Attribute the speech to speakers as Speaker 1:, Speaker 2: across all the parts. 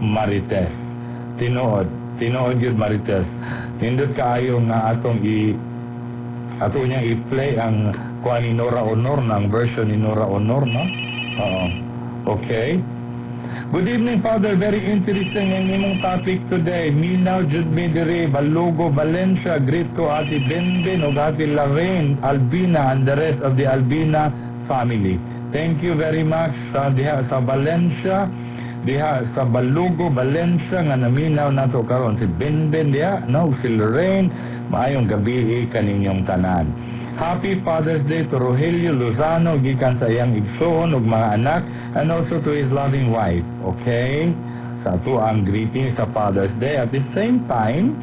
Speaker 1: Marites. Tinuod yun Marites. Nindot kaayo nga ato niyang i-play ang kuha ni Nora Honor, ng version ni Nora Honor, no? Oo. Okay. Good evening, Father. Very interesting ang imong topic today. Minaw jud mi diri Balugo, Valencia. Greet ko Ate Benben ug Ate Lorraine, Albina, and the rest of the Albina family. Thank you very much sa diha sa Valencia, diha sa Balugo, Valencia nga naminaw nato karon si Benben diha, no, si Lorraine. Maayong gabi kaninyong tanan. Happy Father's Day to Rogelio Lozano, gikan sa iyang igsoon ug mga anak, and also to his loving wife. Okay? Sa ato ang greeting sa Father's Day. At the same time,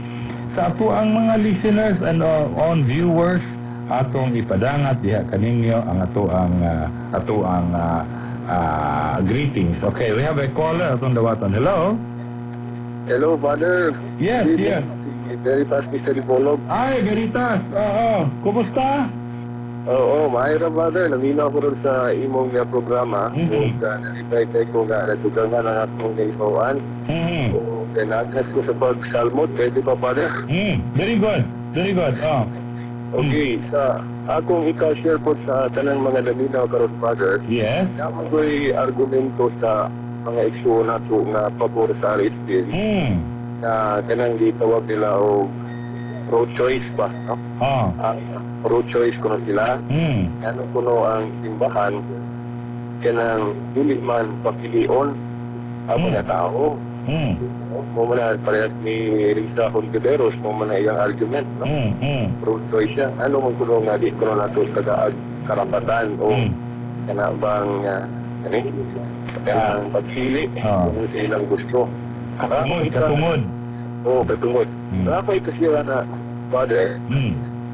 Speaker 1: sa ato ang mga listeners and on viewers, atong ipadangat diha kaninyo ang ato ang greetings. Okay, we have a caller atong dawaton. Hello?
Speaker 2: Hello, Father.
Speaker 1: Yes, yes.
Speaker 2: Veritas, Mr. Ipolog.
Speaker 1: Ay, Veritas. Oo. Kumusta?
Speaker 2: Oo, mahira, Father. Naminaw ko rin sa imong programa. Kung nalipay ko nga, natugang nga ng atong naisawaan. Kung tinagas ko sa pag-salmot, pwede pa, Father?
Speaker 1: Very good. Very good. Oh.
Speaker 2: Okay, sa akong ika-share po sa tanang mga naminaw karon, Father.
Speaker 1: Yes.
Speaker 2: Naman ko'y argumento sa mga ikso na ito nga pabor sa RSP. Na kanang gitawag nila o pro-choice ba, no? Pro-choice ko na sila. Ano kuno ang simbahan kanang dili man papilion ang mga tao. Mo man parehas ni Risa Hontiveros, mo man iyang argument, no? Pro-choice siya. Ano man kuno nga di kuno nato sa karapatan o kana bang ang pagpili kung silang gusto.
Speaker 1: Katungod.
Speaker 2: Oo, katungod. Ako'y kasira na, Father,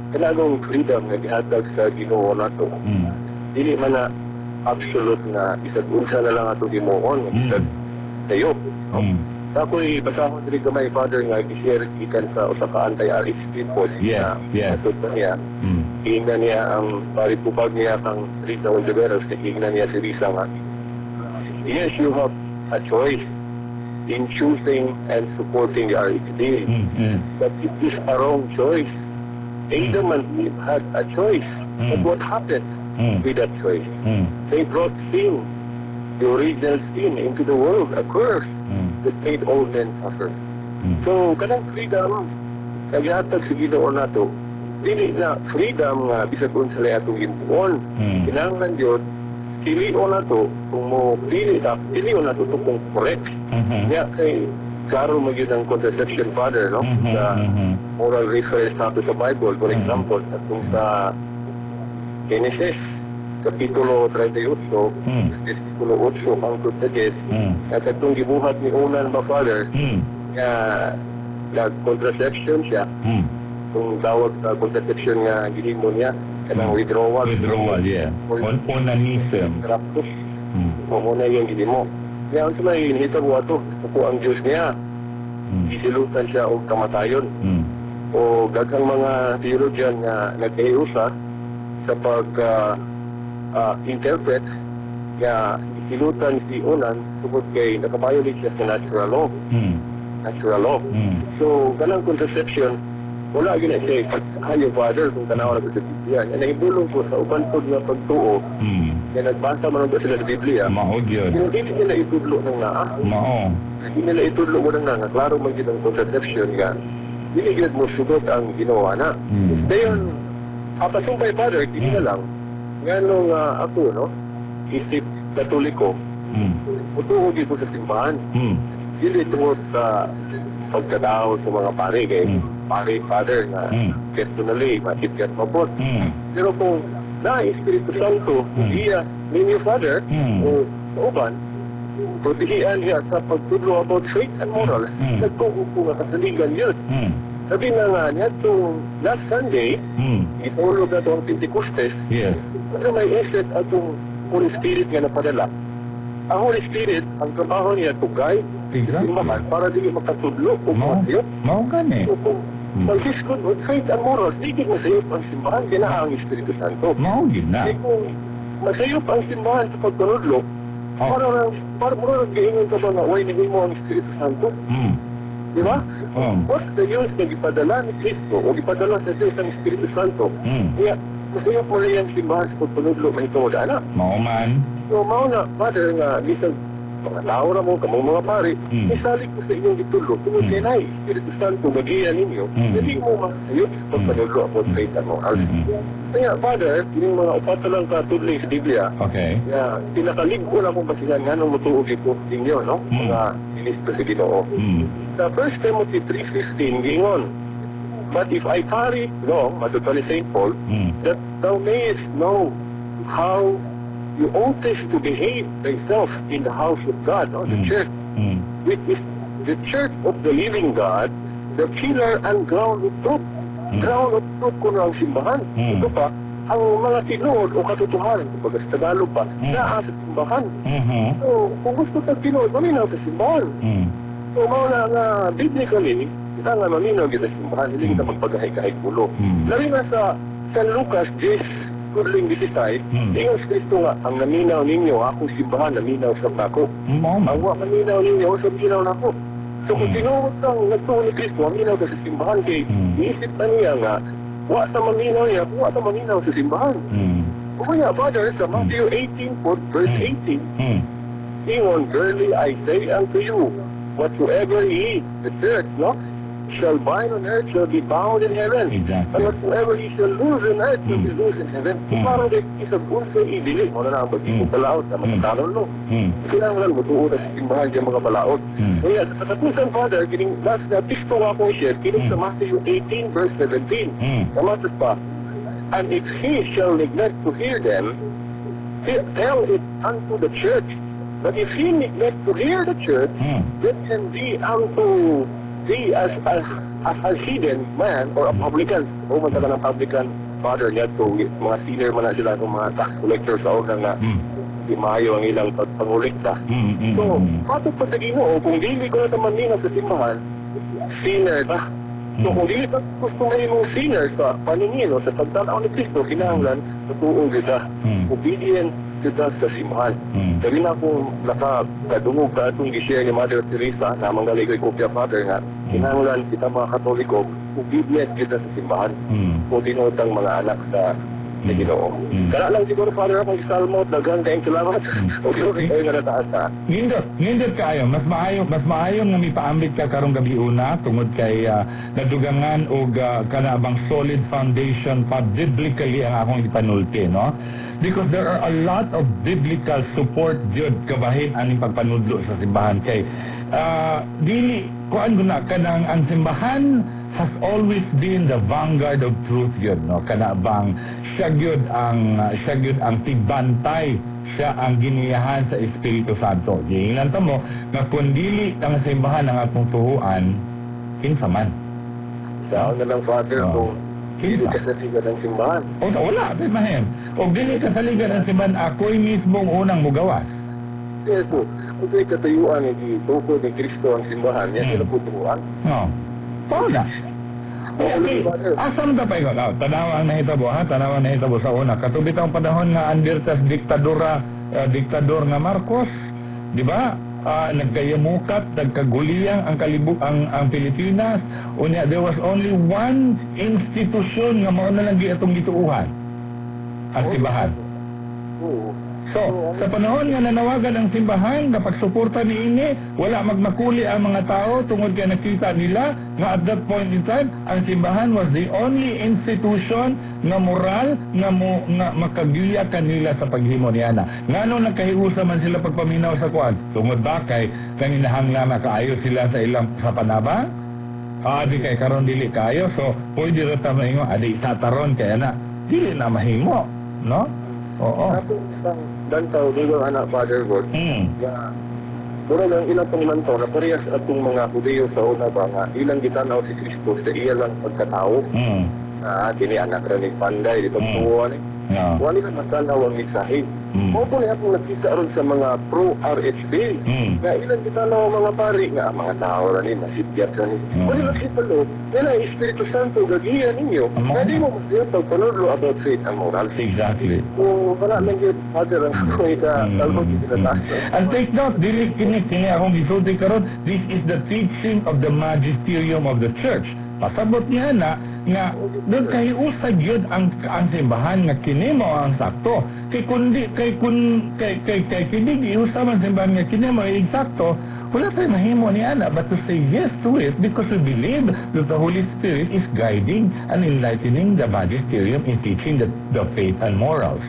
Speaker 2: kailangang freedom na gihatag sa Ginoo na ito. Dili man na absolute na isag-unsa na lang ito Ginoon, isag tayo. Ako'y basahon rin kamay, Father, nga i-share ikan sa usa ka anti-RSP post na matut na niya. Hingnan niya ang paripupag niya kang Risa Hontiveros, hingnan niya si Risa nga. Yes, you have a choice in choosing and supporting the RSP. But it is a wrong choice. Adam and Eve had a choice. But what happened with that choice? They brought sin, the original sin, into the world, a curse that made all men suffer. So, kanang freedom, kagihatag sa Ginoo nato, dili na freedom nga bisag unsa lay atong ginuon. Kinahanglan yun, pilion na to, kung mo pilion na to kung correct. Kaya kay klaro magyud ang contraception, Father, no? Sa moral reference nato sa Bible, for example, at kung sa Genesis, Kapitulo 38, Kapitulo 8, ang 10, at itong gibuhat ni Onan ba, Father, nag-contraception siya, kung tawag sa contraception nga gihimo niya, kanang withdrawal,
Speaker 1: yeah. Onanism.
Speaker 2: Raptus. Muna yung hindi mo. Kaya ang sumay, hinita mo ito. Ito po ang Diyos niya. Isilutan siya o kamatayon. O gagang mga theologian nga nag-iusa sa pag-interpret kaya isilutan si Onan tungkol kay nakabiolate siya sa natural law. Natural law. So, ganang contraception, wala gina siya pagkayo, Father, kung tanawa na sa Biblia. Yan ang ibulong ko sa uban po nga pagtuo. Yan nagbasa man ba sila sa Biblia.
Speaker 1: Maod yun.
Speaker 2: Hindi nila itudlo ng naa. Hindi nila itudlo mo ng naa. Klaro man yun ang contraception nga. Binigyan mo sugot ang ginawa na. Dayon, kapasumpay, Father, hindi na lang. Nga nung ako, no, isip Katoliko, utuhod ko sa simbahan. Hindi tungkol sa pagkadao sa mga pare, kay pare, Father, na personally, matipkat mabot. Pero kung na-Espiritu Santo, iya ninyo, Father, o uban, protehian niya sa pagtudlo about faith and moral, nagtuupo nga kasaligan yun. Sabi na nga niya, itong last Sunday, itulog na itong Pentecostes, kasi may iset atong Holy Spirit nga napadala. Ang Holy Spirit, ang trabaho niya, to guide, simbahan, para di makatudlo o makasiyot.
Speaker 1: Gani.
Speaker 2: So, kung mag-discount with faith and moral, di masayop ang simbahan, kina ang Espiritu Santo.
Speaker 1: Maugin na.
Speaker 2: Kung masayop ang simbahan sa pagtunudlo, Parang nag-iingon ka ba na, why naging mo ang Espiritu Santo? Di ba? What's the use na ipadala ni Cristo o ipadala sa Diyos ang Espiritu Santo? Kaya, masaya po rin yung simbahan sa pagpanudlo na ito, anak.
Speaker 1: Mauman.
Speaker 2: So, mauna, Father, nga, bisan mga tao na mo, kamong mga pari, isalik ko sa inyong itulog, kung sinay, Espiritu Santo, mag-iyan ninyo, hindi mo masayot sa pagpanudlo ako sa itan mo. Kaya, Father, yung mga upata lang katudling sa Biblia, kaya, pinakaligo na kong basihan nga nung matuog ito ninyo, no? Mga ministro sa Ginoo. Sa 1 Timothy 3:15, gingon, but if I tarry long, matutali St. Paul, that thou mayest know how you oughtest to behave thyself in the house of God, or the church, which is the church of the living God, the pillar and ground of truth. Ground of truth ko na ang simbahan. Ito pa, ang mga tinuod o katotohanan, kumbaga sa Tagalog pa, na sa simbahan. So, kung gusto sa tinuod, maminaw sa simbahan. So, mauna nga, biblically, kita nga maminaw kita simbahan, hindi kita magpagahay-kahig ulo. Lari na sa San Lucas 10:16, ingon sa Kristo nga, ang naminaw ninyo, akong simbahan, naminaw sa bako. Ang wa naminaw ninyo, sa minaw na ako. So, kung tinuod ang nagtuon ni Kristo, maminaw ka sa simbahan, kay iisip na niya nga, wa sa maminaw niya, wa sa maminaw sa simbahan. Kaya, Father, sa Matthew 18:18, ingon, verily I say unto you, whatsoever ye eat, the church, no, shall bind on earth shall be bound in heaven. And whatsoever ye shall lose on earth shall be loosed in heaven. So parang isang unsa ibili mo na ang bagong palaot na magkakaroon, no? Kailangan mo tuon sa simbahan dyan mga palaot. Kaya sa katusan, Father, kining last na pisto nga akong share, kining sa Matthew 18:17. Kamatas pa, and if he shall neglect to hear them, tell it unto the church. But if he neglect to hear the church, let him be unto thee as a hidden man or a publican. O matagal ng publican, Father niya to, mga senior man na sila ng mga tax collector sa una nga, di maayo ang ilang pagpangulikta. So, patong patagin mo, kung dili ko na naman nina sa simbahan, sinner ka. So, kung dili ka gusto ngayon mong sinner sa paningin o sa pagtanaw ni Cristo, kinahanglan, natuong kita, obedient kita sa simbahan. Sabi na kung nakadungog ka itong i-share ni Mother Teresa na manggaligoy kopya, Father, nga kinahanglan kita mga Katoliko, obedient kita sa simbahan. Kung tinutang mga anak sa Ginoo. Kaya lang siguro, Father, akong isalmo, dagang kayong salamat. Okay, kayo nga nataas ha.
Speaker 1: Nindot kayo, mas maayo nga mipaambit ka karong gabi una tungod kay nadugangan o kanabang solid foundation pa biblically ang akong ipanulti, no? Because there are a lot of biblical support jud kabahin aning pagpanudlo sa simbahan kay dili kuan guna kanang ang simbahan has always been the vanguard of truth yun, no? Kanabang siya gyud ang tigbantay, siya ang giniyahan sa Espiritu Santo. Gingan ta mo nga kun dili ang simbahan ang atong tuhuan, kinsa man.
Speaker 2: Sao na lang, Father, kung dili ka sa liga ng simbahan.
Speaker 1: O wala, di mahem. O dili ka sa liga ng simbahan, ako'y mismong unang mugawas.
Speaker 2: Yes po. Kung sa'y katayuan ni Tuko ni Cristo ang simbahan, yan sila po turuan.
Speaker 1: No. Paula. Okay. Asam ka pa ikaw? Tanawang nahitabo, ha? Tanawang nahitabo sa una. Katubit ang panahon nga Andertas diktador nga Marcos. Di ba? Nagkayamukat, nagkaguliyang ang Pilipinas. Unya, there was only one institution nga mao na lang atong gituuhan. Ang simbahan. So, sa panahon nga nanawagan ang simbahan, kapag suporta niini, wala magmakuli ang mga tao tungod kay nakita nila nga at that point in time, ang simbahan was the only institution nga moral nga makagiya kanila sa paghimo niana. Ngano nagkahiusa man sila pagpaminaw sa kuan? Tungod ba kay kaninahanglan na kaayo sila sa ilang sa panabang? Di kay karon dili kayo, so pwede ra ta maingo adi sa taron kay ana. Dili na mahimo, no? Oo.
Speaker 2: Tapos isang dantaw dito anak, Father God. Mura lang ilang pangmanto na parehas atong mga Hudiyo sa una ba nga ilang gitanaw si Kristo sa iya lang pagkatao. Dini anak rin ni Panday dito tuwa ni.
Speaker 1: Yeah.
Speaker 2: Wala ka matanaw ang mensahe. Mao po na akong nakita ron sa mga pro-RHB. Na ilan bitanaw ang mga pari nga mga tao rin, nasibyat rin. Wala nagsipalo, nila ang Espiritu Santo gagihan ninyo. Na di mo masiyot pagpanudlo about faith and moral.
Speaker 1: Exactly.
Speaker 2: Kung wala lang yun, Father, ang ako talbog yung tinataas.
Speaker 1: And take note, dili kini akong gisulti karon, this is the teaching of the magisterium of the church. Pasabot niya na nga doon kay usag yun ang simbahan nga kini mo ang sakto. Kay kundi kay kini giusa man simbahan nga kini mo eksakto, wala tayo mahimo ni ana but to say yes to it because we believe that the Holy Spirit is guiding and enlightening the magisterium in teaching the faith and morals.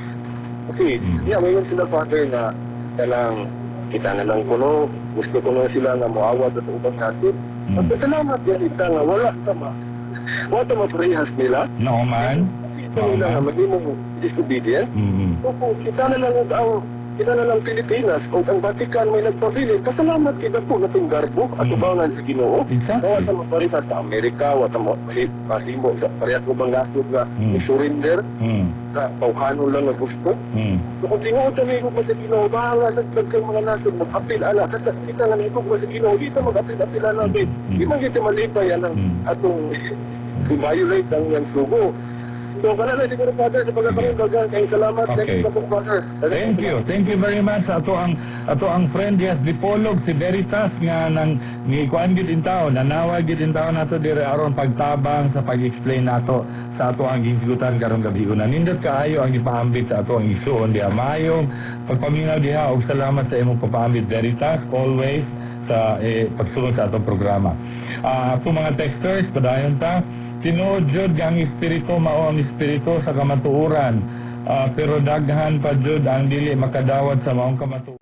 Speaker 2: Okay, mayroon sila, Father, na talang kita na lang kuno, gusto ko na sila nga moawat at ubang natin. At salamat yan ita nga wala tama parehas nila.
Speaker 1: No man.
Speaker 2: Ito nila nga maging mo disobedient. So kung kita na lang Pilipinas o ang Vatican may nagpabilin, kasalamat kita po na itong garbo at ubangan sa Ginoo. Wala tama parehas sa Amerika, wala tama pasimo sa parehas ko bang gasod nga surrender sa pauhanon lang na gusto. So kung tingog kami ko sa Ginoo, bahala nagdag kang mga nasod, mag-apil ala. Kasi kita nga nito ko sa Ginoo, dito mag-apil ala natin. Di man kita malipay yan ang atong i-violate ang yan sugo. So, kanala siguro, Father, sa pagkakaroon dagan, kayong salamat.
Speaker 1: Okay.
Speaker 2: Thank you po, Father.
Speaker 1: Thank you very much sa ato ang friend yes Dipolog si Veritas nga nang ni kuan gid in tao, nanawag gid in tao nato dire aron pagtabang sa pag-explain nato sa ato ang gisgutan karong gabi una. Nindot kaayo ang ipaambit sa ato ang isuon diha mayong pagpaminaw diha og salamat sa imong papaambit Veritas always sa pagsulod sa atong programa. Kung mga texters padayon ta tinuod jud ang espiritu mao ang espiritu sa kamatuoran pero daghan pa jud ang dili makadawat sa maong kamatuoran.